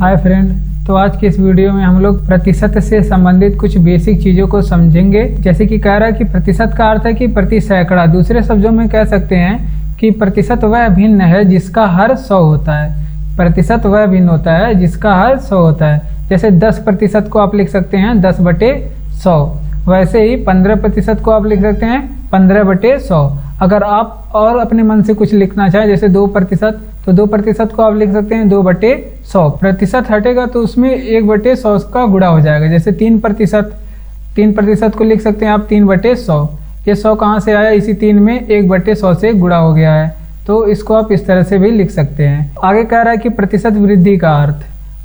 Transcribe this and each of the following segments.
Hi friend, तो आज की इस वीडियो में हम लोग प्रतिशत से संबंधित कुछ बेसिक चीज़ों को समझेंगे। जैसे कि कह रहा है कि प्रतिशत का अर्थ है कि प्रति सैकड़ा। दूसरे शब्दों में कह सकते हैं कि प्रतिशत वह भिन्न है जिसका हर 100 होता है। प्रतिशत वह भिन्न होता है जिसका हर 100 होता है। जैसे 10% को आप लिख सकते हैं 10/100, वैसे ही 15% को आप लिख सकते हैं 15/100। अगर आप और अपने मन से कुछ लिखना चाहें जैसे 2%, तो 2% को आप लिख सकते हैं 2/100। प्रतिशत हटेगा तो उसमें 1/100 का गुणा हो जाएगा। जैसे 3% को लिख सकते हैं आप 3/100। ये 100 कहाँ से आया? इसी 3 में 1/100 से गुणा हो गया है, तो इसको आप इस तरह से भी लिख सकते हैं। आगे कह रहा है कि प्रतिशत वृद्धि का अर्थ।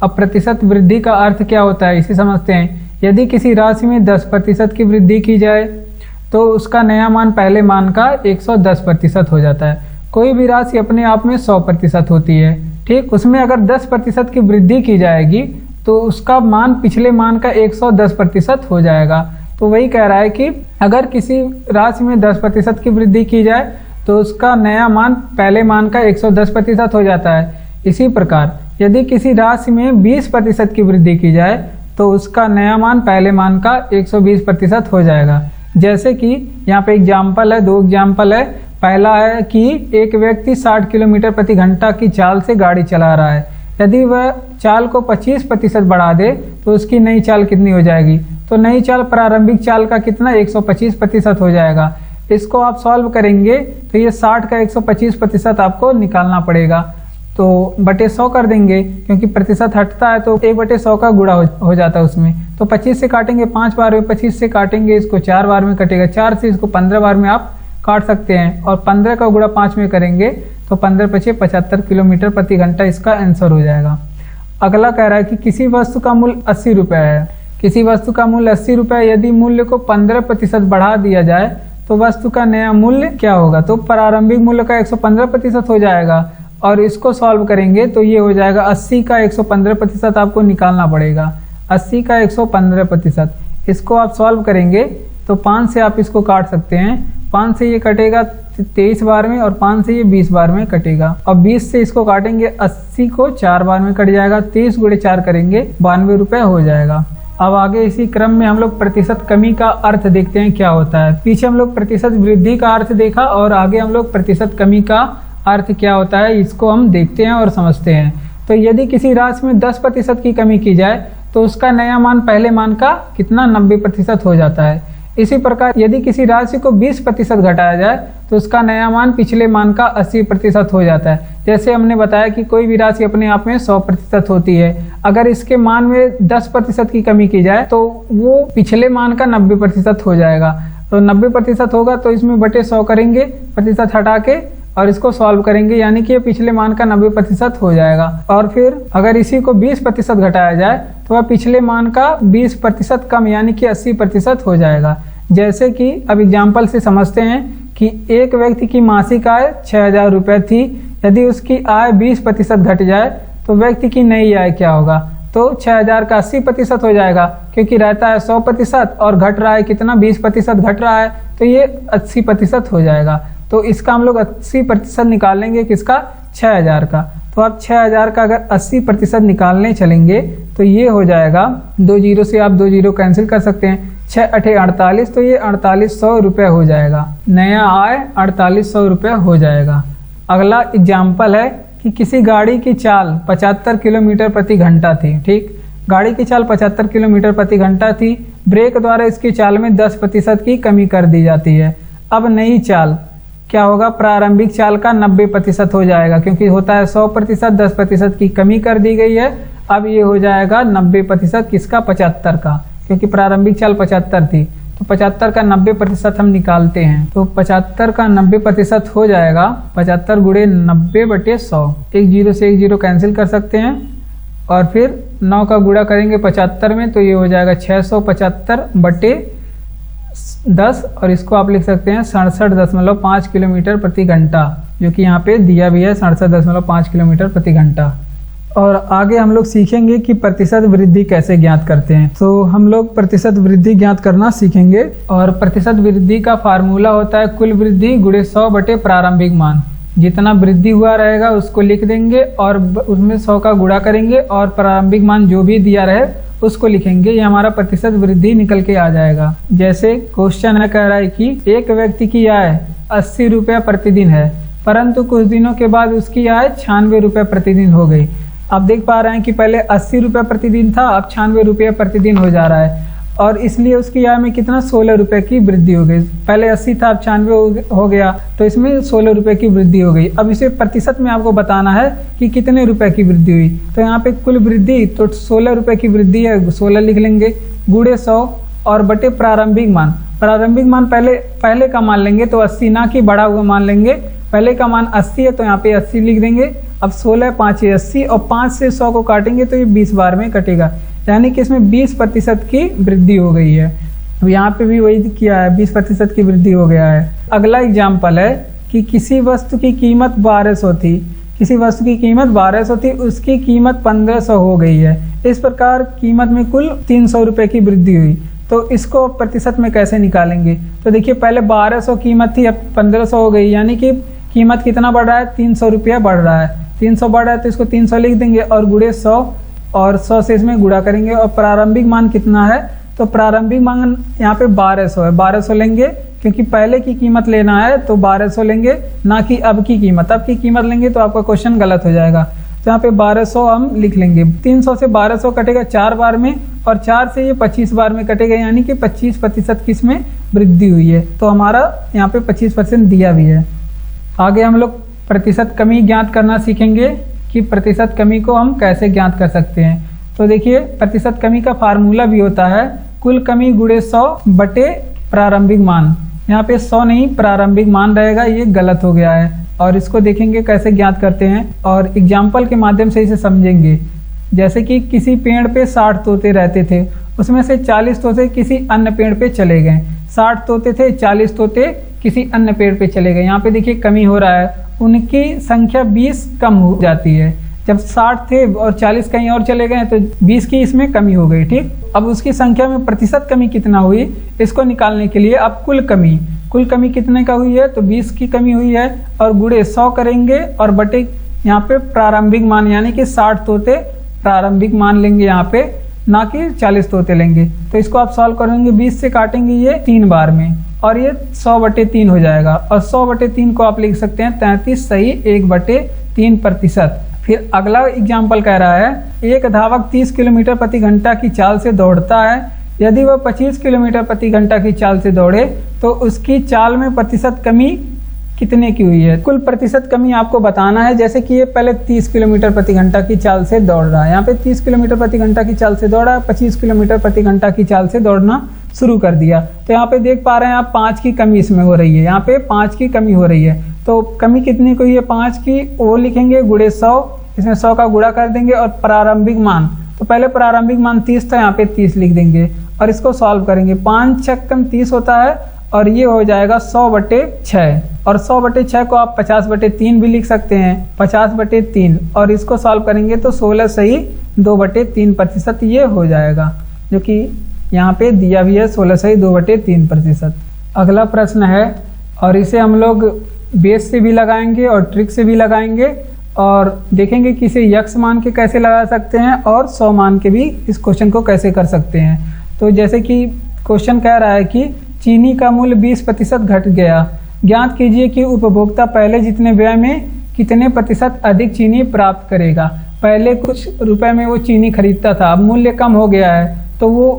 अब प्रतिशत वृद्धि का अर्थ क्या होता है इसे समझते हैं। यदि किसी राशि में 10% की वृद्धि की जाए तो उसका नया मान पहले मान का 110% हो जाता है। कोई भी राशि अपने आप में 100% होती है, ठीक। उसमें अगर 10% की वृद्धि की जाएगी तो उसका मान पिछले मान का 110% हो जाएगा। तो वही कह रहा है कि अगर किसी राशि में 10% की वृद्धि की जाए तो उसका नया मान पहले मान का 110% हो जाता है। इसी प्रकार यदि किसी राशि में 20% की वृद्धि की जाए तो उसका नया मान पहले मान का 120% हो जाएगा। जैसे कि यहाँ पे एग्जाम्पल है, 2 एग्जाम्पल है। पहला है कि एक व्यक्ति 60 किलोमीटर प्रति घंटा की चाल से गाड़ी चला रहा है। यदि वह चाल को 25% बढ़ा दे तो उसकी नई चाल कितनी हो जाएगी? तो नई चाल प्रारंभिक चाल का कितना 125% हो जाएगा। इसको आप सॉल्व करेंगे तो ये 60 का 125% आपको निकालना पड़ेगा। तो बटे 100 कर देंगे, क्योंकि प्रतिशत हटता है तो 1/100 का गुणा हो जाता है उसमें। तो 25 से काटेंगे 5 बार में, 25 से काटेंगे इसको 4 बार में कटेगा, 4 से इसको 15 बार में आप काट सकते हैं। और 15 का गुणा 5 में करेंगे तो 15×5 = 75 प्रति घंटा इसका आंसर हो जाएगा। अगला कह रहा है कि किसी वस्तु का मूल्य 80 रुपये है। किसी वस्तु का मूल्य 80 रुपये, यदि मूल्य को 15% बढ़ा दिया जाए तो वस्तु का नया मूल्य क्या होगा? तो प्रारंभिक मूल्य का 115% हो जाएगा। और इसको सॉल्व करेंगे तो ये हो जाएगा 80 का 115% आपको निकालना पड़ेगा। 80 का 115%, इसको आप सॉल्व करेंगे तो 5 से आप इसको काट सकते हैं। 5 से ये कटेगा 23 बार में और 5 से ये 20 बार में कटेगा। और 20 से इसको काटेंगे 80 को 4 बार में कट जाएगा। 23 × 4 करेंगे 92 रुपये हो जाएगा। अब आगे इसी क्रम में हम लोग प्रतिशत कमी का अर्थ देखते हैं क्या होता है। पीछे हम लोग प्रतिशत वृद्धि का अर्थ देखा और आगे हम लोग प्रतिशत कमी का अर्थ क्या होता है इसको हम देखते हैं और समझते हैं। तो यदि किसी राशि में 10% की कमी की जाए तो उसका नया मान पहले मान का कितना 90% हो जाता है। इसी प्रकार यदि किसी राशि को 20% घटाया जाए तो उसका नया मान पिछले मान का 80% हो जाता है। जैसे हमने बताया कि कोई भी राशि अपने आप में 100% होती है। अगर इसके मान में 10% की कमी की जाए तो वो पिछले मान का 90% हो जाएगा। तो 90% होगा तो इसमें बटे 100 करेंगे, प्रतिशत हटा के, और इसको सॉल्व करेंगे, यानी कि ये पिछले मान का 90% हो जाएगा। और फिर अगर इसी को 20% घटाया जाए तो वह पिछले मान का 20% कम, यानी कि 80% हो जाएगा। जैसे कि अब एग्जाम्पल से समझते हैं कि एक व्यक्ति की मासिक आय 6000 रुपये थी। यदि उसकी आय 20% घट जाए तो व्यक्ति की नई आय क्या होगा? तो 6000 का 80% हो जाएगा, क्योंकि रहता है 100% और घट रहा है कितना? 20% घट रहा है, तो ये 80% हो जाएगा। तो इसका हम लोग 80% निकालेंगे, किसका? 6000 का। तो आप 6000 का अगर 80% निकालने चलेंगे तो ये हो जाएगा, 2 जीरो से आप 2 जीरो कैंसिल कर सकते हैं, 6 × 8 = 48, तो ये 4800 रुपये हो जाएगा। नया आय 4800 रुपये हो जाएगा। अगला एग्जाम्पल है कि किसी गाड़ी की चाल 75 किलोमीटर प्रति घंटा थी, ठीक। गाड़ी की चाल 75 किलोमीटर प्रति घंटा थी। ब्रेक द्वारा इसकी चाल में 10% की कमी कर दी जाती है। अब नई चाल क्या होगा? प्रारंभिक चाल का 90% हो जाएगा, क्योंकि होता है 100%, 10% की कमी कर दी गई है। अब ये हो जाएगा 90%, किसका? 75 का, क्योंकि प्रारंभिक चाल 75 थी। तो 75 का 90% हम निकालते हैं, तो 75 का 90% हो जाएगा 75 × 90/100। 1 जीरो से 1 जीरो कैंसिल कर सकते हैं और फिर 9 का गुणा करेंगे 75 में, तो ये हो जाएगा 675/10, और इसको आप लिख सकते हैं 67.5 किलोमीटर प्रति घंटा, जो कि यहाँ पे दिया भी है 67.5 किलोमीटर प्रति घंटा। और आगे हम लोग सीखेंगे कि प्रतिशत वृद्धि कैसे ज्ञात करते हैं। तो हम लोग प्रतिशत वृद्धि ज्ञात करना सीखेंगे। और प्रतिशत वृद्धि का फार्मूला होता है कुल वृद्धि × 100 बटे प्रारंभिक मान। जितना वृद्धि हुआ रहेगा उसको लिख देंगे और उसमें 100 का गुणा करेंगे और प्रारंभिक मान जो भी दिया रहे उसको लिखेंगे। ये हमारा प्रतिशत वृद्धि निकल के आ जाएगा। जैसे क्वेश्चन है, कह रहा है कि एक व्यक्ति की आय 80 रुपया प्रतिदिन है, परंतु कुछ दिनों के बाद उसकी आय 96 रुपया प्रतिदिन हो गई। आप देख पा रहे हैं कि पहले 80 रुपया प्रतिदिन था, अब 96 रुपया प्रतिदिन हो जा रहा है और इसलिए उसकी आय में कितना 16 रुपये की वृद्धि हो गई। पहले 80 था, अब 96 हो गया, तो इसमें 16 रुपये की वृद्धि हो गई। अब इसे प्रतिशत में आपको बताना है कि कितने रुपए की वृद्धि हुई। तो यहाँ पे कुल वृद्धि तो 16 रुपये की वृद्धि है, 16 लिख लेंगे, गुणे 100 और बटे प्रारंभिक मान। प्रारंभिक मान पहले का मान लेंगे तो 80, ना कि बढ़ा हुआ मान लेंगे। पहले का मान 80 है तो यहाँ पे 80 लिख देंगे। अब 16 5 80 और 5 से 100 को काटेंगे तो ये 20 बार में कटेगा, यानी कि इसमें 20% की वृद्धि हो गई है। तो यहाँ पे भी वही किया है, 20% की वृद्धि हो गया है। अगला एग्जाम्पल है कि किसी वस्तु की कीमत 1200 थी, किसी वस्तु की कीमत 1200 थी, उसकी कीमत 1500 हो गई है। इस प्रकार कीमत में कुल 300 रुपये की वृद्धि हुई। तो इसको प्रतिशत में कैसे निकालेंगे? तो देखिए पहले 1200 कीमत थी, अब 1500 हो गई, यानी कि कीमत कितना बढ़ रहा है? 300 रुपया बढ़ रहा है। 300 बढ़ रहा है तो इसको 300 लिख देंगे और गुणे 100 और 100 से इसमें गुणा करेंगे। और प्रारंभिक मान कितना है? तो प्रारंभिक मान यहाँ पे 1200 है, 1200 लेंगे क्योंकि पहले की कीमत लेना है तो 1200 लेंगे, ना कि अब की कीमत। अब की कीमत लेंगे तो आपका क्वेश्चन गलत हो जाएगा। तो यहाँ पे 1200 हम लिख लेंगे। 300 से 1200 कटेगा 4 बार में और 4 से ये 25 बार में कटेगा, यानी कि 25% की इसमें वृद्धि हुई है। तो हमारा यहाँ पे 25% दिया भी है। आगे हम लोग प्रतिशत कमी ज्ञात करना सीखेंगे कि प्रतिशत कमी को हम कैसे ज्ञात कर सकते हैं। तो देखिए प्रतिशत कमी का फार्मूला भी होता है कुल कमी गुणे 100 बटे प्रारंभिक मान। यहाँ पे 100 नहीं प्रारंभिक मान रहेगा, ये गलत हो गया है और इसको देखेंगे कैसे ज्ञात करते हैं और एग्जाम्पल के माध्यम से इसे समझेंगे। जैसे कि किसी पेड़ पे 60 तोते रहते थे, उसमें से 40 तोते किसी अन्य पेड़ पे चले गए। 60 तोते थे, 40 तोते किसी अन्य पेड़ पे चले गए। यहाँ पे देखिए कमी हो रहा है, उनकी संख्या 20 कम हो जाती है। जब 60 थे और 40 कहीं और चले गए तो 20 की इसमें कमी हो गई। ठीक, अब उसकी संख्या में प्रतिशत कमी कितना हुई इसको निकालने के लिए अब कुल कमी कितने का हुई है? तो 20 की कमी हुई है और गुणे 100 करेंगे और बटे यहाँ पे प्रारंभिक मान, यानी कि 60 तोते प्रारंभिक मान लेंगे यहाँ पे, ना कि 40 तोते लेंगे। तो इसको आप सॉल्व करेंगे, 20 से काटेंगे ये 3 बार में और ये 100/3 हो जाएगा और 100/3 को आप लिख सकते हैं 33 सही 1/3%। फिर अगला एग्जाम्पल कह रहा है एक धावक 30 किलोमीटर प्रति घंटा की चाल से दौड़ता है। यदि वह 25 किलोमीटर प्रति घंटा की चाल से दौड़े तो उसकी चाल में प्रतिशत कमी कितने की हुई है? कुल प्रतिशत कमी आपको बताना है। जैसे कि ये पहले 30 किलोमीटर प्रति घंटा की चाल से दौड़ रहा है, यहाँ पे 30 किलोमीटर प्रति घंटा की चाल से दौड़ा, 25 किलोमीटर प्रति घंटा की चाल से दौड़ना शुरू कर दिया। तो यहाँ पे देख पा रहे हैं आप 5 की कमी इसमें हो रही है, यहाँ पे 5 की कमी हो रही है। तो कमी कितनी की हुई है? 5 की, वो लिखेंगे गुणे 100, इसमें 100 का गुणा कर देंगे और प्रारंभिक मान, तो पहले प्रारंभिक मान 30 था, यहाँ पे 30 लिख देंगे और इसको सॉल्व करेंगे। 5 6 30 होता है और ये हो जाएगा 100/6 और 100/6 को आप 50/3 भी लिख सकते हैं, 50/3 और इसको सॉल्व करेंगे तो 16 सही 2/3% ये हो जाएगा, जो कि यहाँ पे दिया भी है 16 सही 2/3%। अगला प्रश्न है और इसे हम लोग बेस से भी लगाएंगे और ट्रिक से भी लगाएंगे और देखेंगे कि इसे यक्स मान के कैसे लगा सकते हैं और 100 मान के भी इस क्वेश्चन को कैसे कर सकते हैं। तो जैसे कि क्वेश्चन कह रहा है कि चीनी का मूल्य 20% घट गया, ज्ञात कीजिए कि उपभोक्ता पहले जितने व्यय में कितने प्रतिशत अधिक चीनी प्राप्त करेगा। पहले कुछ रुपए में वो चीनी खरीदता था, अब मूल्य कम हो गया है, तो वो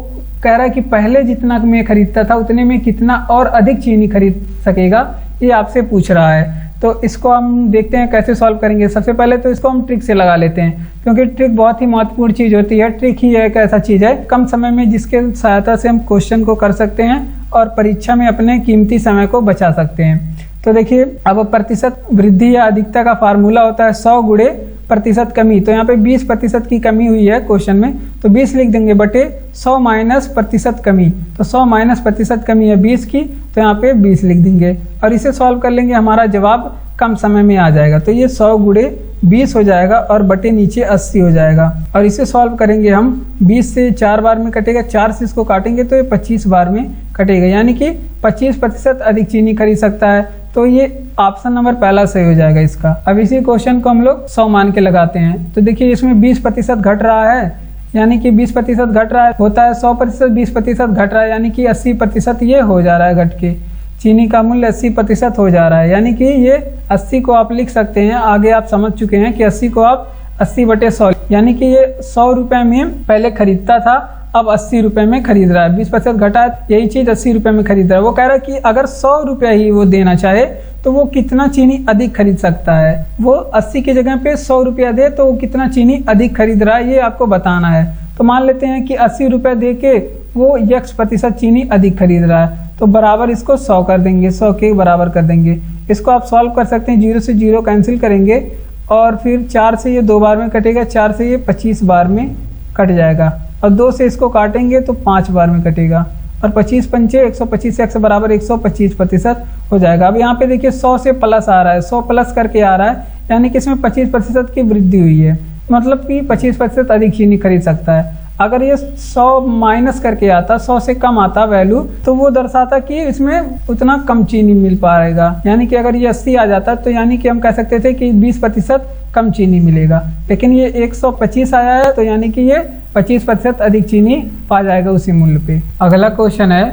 कह रहा है कि पहले जितना में खरीदता था उतने में कितना और अधिक चीनी खरीद सकेगा, ये आपसे पूछ रहा है। तो इसको हम देखते हैं कैसे सॉल्व करेंगे। सबसे पहले तो इसको हम ट्रिक से लगा लेते हैं, क्योंकि ट्रिक बहुत ही महत्वपूर्ण चीज़ होती है। ट्रिक ही एक ऐसा चीज़ है कम समय में जिसके सहायता से हम क्वेश्चन को कर सकते हैं और परीक्षा में अपने कीमती समय को बचा सकते हैं। तो देखिए अब प्रतिशत वृद्धि या अधिकता का फार्मूला होता है 100 गुणे प्रतिशत कमी। तो यहाँ पे 20% की कमी हुई है क्वेश्चन में, तो 20 लिख देंगे बटे 100 माइनस प्रतिशत कमी। तो 100 माइनस प्रतिशत कमी है 20 की, तो यहाँ पे 20 लिख देंगे और इसे सॉल्व कर लेंगे, हमारा जवाब कम समय में आ जाएगा। तो ये 100 गुणे 20 हो जाएगा और बटे नीचे 80 हो जाएगा और इसे सॉल्व करेंगे हम। 20 से 4 बार में कटेगा, 4 से इसको काटेंगे तो ये 25 बार में कटेगा, यानी कि 25% अधिक चीनी खरीद सकता है। तो ये ऑप्शन नंबर पहला सही हो जाएगा इसका। अब इसी क्वेश्चन को हम लोग 100 मान के लगाते हैं। तो देखिए इसमें 20% घट रहा है, यानी कि 20% घट रहा है, होता है 100%, 20% घट रहा है यानी कि 80% ये हो जा रहा है घट के। चीनी का मूल्य 80% हो जा रहा है, यानी कि ये 80 को आप लिख सकते हैं। आगे आप समझ चुके हैं कि 80 को आप 80/100, यानी कि ये 100 रुपये में पहले खरीदता था, अब 80 रुपये में खरीद रहा है। 20% घटा है, यही चीज़ 80 रुपये में खरीद रहा है। वो कह रहा है कि अगर 100 रुपये ही वो देना चाहे तो वो कितना चीनी अधिक खरीद सकता है। वो 80 की जगह पे 100 रुपया दे तो वो कितना चीनी अधिक खरीद रहा है, ये आपको बताना है। तो मान लेते हैं कि 80 रुपये दे के वो X% चीनी अधिक खरीद रहा है, तो बराबर इसको 100 कर देंगे, 100 के बराबर कर देंगे। इसको आप सॉल्व कर सकते हैं, 0 से 0 कैंसिल करेंगे और फिर 4 से ये 2 बार में कटेगा, 4 से ये 25 बार में कट जाएगा और 2 से इसको काटेंगे तो 5 बार में कटेगा और 25 पंचे 125, x बराबर 125% हो जाएगा। अब यहाँ पे देखिए 100 से प्लस आ रहा है, 100 प्लस करके आ रहा है, यानी कि इसमें 25% की वृद्धि हुई है, मतलब कि 25% अधिक चीनी खरीद सकता है। अगर ये 100 माइनस करके आता, 100 से कम आता वैल्यू, तो वो दर्शाता कि इसमें उतना कम चीनी मिल पाएगा। यानी कि अगर ये 80 आ जाता तो यानी कि हम कह सकते थे कि 20% कम चीनी मिलेगा, लेकिन ये 125 आया है तो यानी कि ये 25% अधिक चीनी पा जाएगा उसी मूल्य पे। अगला क्वेश्चन है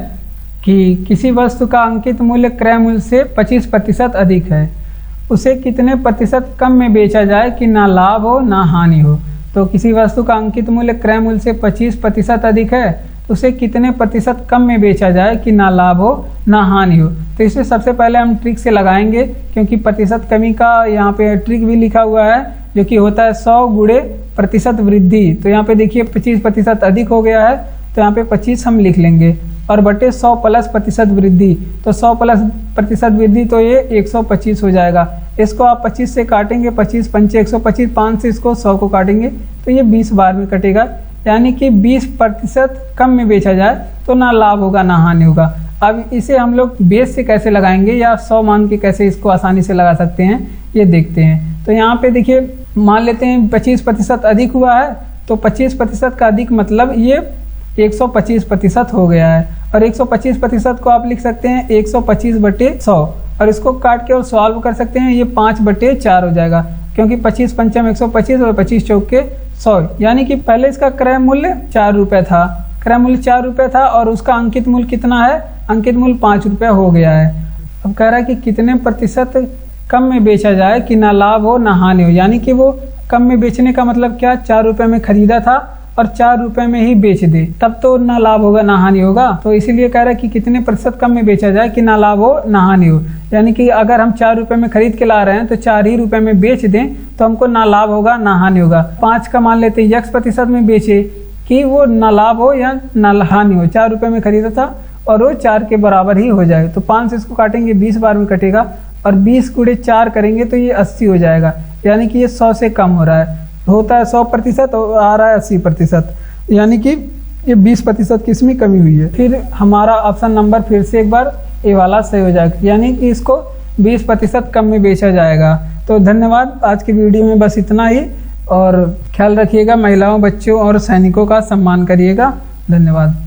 कि किसी वस्तु का अंकित मूल्य क्रय मूल्य से 25% अधिक है, उसे कितने प्रतिशत कम में बेचा जाए कि ना लाभ हो ना हानि हो। तो किसी वस्तु का अंकित मूल्य क्रय मूल्य से 25% अधिक है, तो उसे कितने प्रतिशत कम में बेचा जाए कि ना लाभ हो ना हानि हो। तो इसमें सबसे पहले हम ट्रिक से लगाएंगे, क्योंकि प्रतिशत कमी का यहाँ पे ट्रिक भी लिखा हुआ है, जो कि होता है 100 गुणे प्रतिशत वृद्धि। तो यहाँ पे देखिए 25% अधिक हो गया है, तो यहाँ पे 25 हम लिख लेंगे और बटे 100 प्लस प्रतिशत वृद्धि, तो 100 प्लस प्रतिशत वृद्धि तो ये 125 हो जाएगा। इसको आप 25 से काटेंगे, 25 पंचे 125, 5 से इसको 100 को काटेंगे तो ये 20 बार में कटेगा, यानी कि 20% कम में बेचा जाए तो ना लाभ होगा ना हानि होगा। अब इसे हम लोग बेस से कैसे लगाएंगे या 100 मान के कैसे इसको आसानी से लगा सकते हैं, ये देखते हैं। तो यहाँ पे देखिए मान लेते हैं 25% अधिक हुआ है, तो 25% का अधिक मतलब ये 125% हो गया है, और 125% को आप लिख सकते हैं 125/100 और इसको काट के और सॉल्व कर सकते हैं, ये 5/4 हो जाएगा, क्योंकि 25 पंचम 125 और 25 चौके 100, यानी कि पहले इसका क्रय मूल्य 4 रुपये था, क्रय मूल्य 4 रुपये था और उसका अंकित मूल्य कितना है, अंकित मूल्य 5 रुपये हो गया है। अब कह रहा है कि कितने प्रतिशत कम में बेचा जाए कि ना लाभ हो ना हानि हो, यानी कि वो कम में बेचने का मतलब क्या, 4 रुपये में खरीदा था और 4 रुपये में ही बेच दे, तब तो ना लाभ होगा ना हानि होगा। तो इसीलिए कह रहा है कि कितने प्रतिशत कम में बेचा जाए कि ना लाभ हो ना हानि हो, यानी कि अगर हम 4 रुपये में खरीद के ला रहे हैं तो 4 ही रुपये में बेच दें तो हमको ना लाभ होगा ना हानि होगा। 5 का मान लेते हैं X% में बेचे कि वो ना लाभ हो या ना हानि हो, 4 रुपये में खरीदा था और वो 4 के बराबर ही हो जाए। तो 5 से इसको काटेंगे 20 बार में कटेगा और 20 गुणे 4 करेंगे तो ये 80 हो जाएगा, यानी कि ये 100 से कम हो रहा है, होता है 100% और आ रहा है 80%, यानी कि ये 20% की इसमें कमी हुई है। फिर हमारा ऑप्शन नंबर फिर से एक बार ए वाला सही हो जाएगा, यानी कि इसको 20% कम में बेचा जाएगा। तो धन्यवाद, आज की वीडियो में बस इतना ही, और ख्याल रखिएगा, महिलाओं, बच्चों और सैनिकों का सम्मान करिएगा। धन्यवाद।